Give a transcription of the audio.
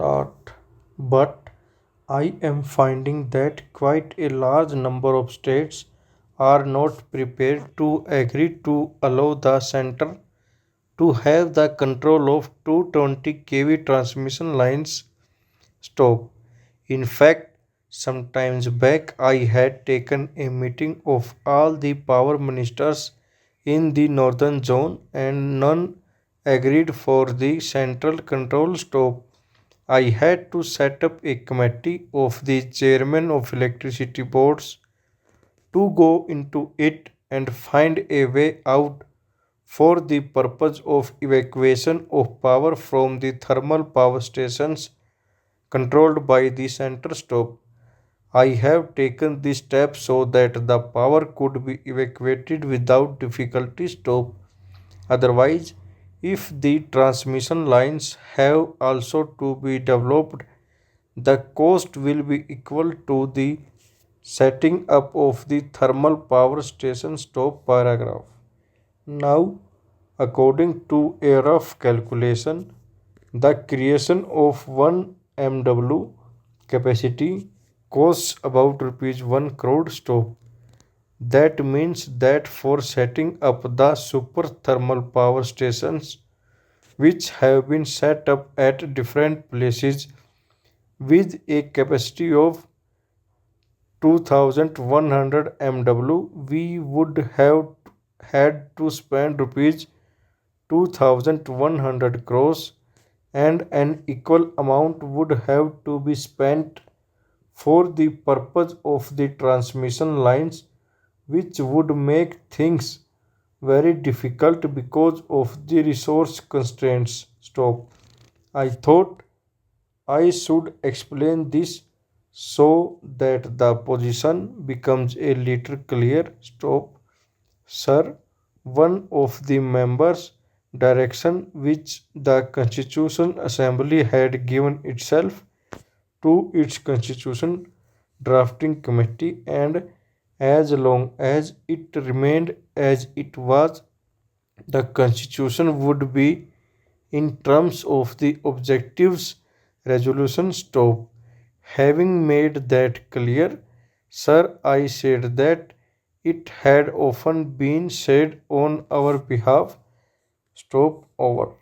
start. But I am finding that quite a large number of states are not prepared to agree to allow the center to have the control of 220 kV transmission lines. Stop. In fact, sometimes back I had taken a meeting of all the power ministers in the northern zone and none agreed for the central control. Stop. I had to set up a committee of the chairman of electricity boards to go into it and find a way out for the purpose of evacuation of power from the thermal power stations controlled by the center. Stop. I have taken this step so that the power could be evacuated without difficulty. Stop. Otherwise, if the transmission lines have also to be developed, the cost will be equal to the setting up of the thermal power station. Stop paragraph. Now, according to a rough calculation, the creation of 1 MW capacity costs about rupees 1 crore. Stop. That means that for setting up the super thermal power stations, which have been set up at different places with a capacity of 2100 MW, we would have had to spend rupees 2100 crores, and an equal amount would have to be spent for the purpose of the transmission lines, which would make things very difficult because of the resource constraints. Stop. I thought I should explain this so that the position becomes a little clear. Stop. Sir, one of the members' direction which the Constitution Assembly had given itself to its Constitution drafting committee, and as long as it remained as it was, the Constitution would be in terms of the objectives resolution. Stop. Having made that clear, sir, I said that it had often been said on our behalf. Stop over.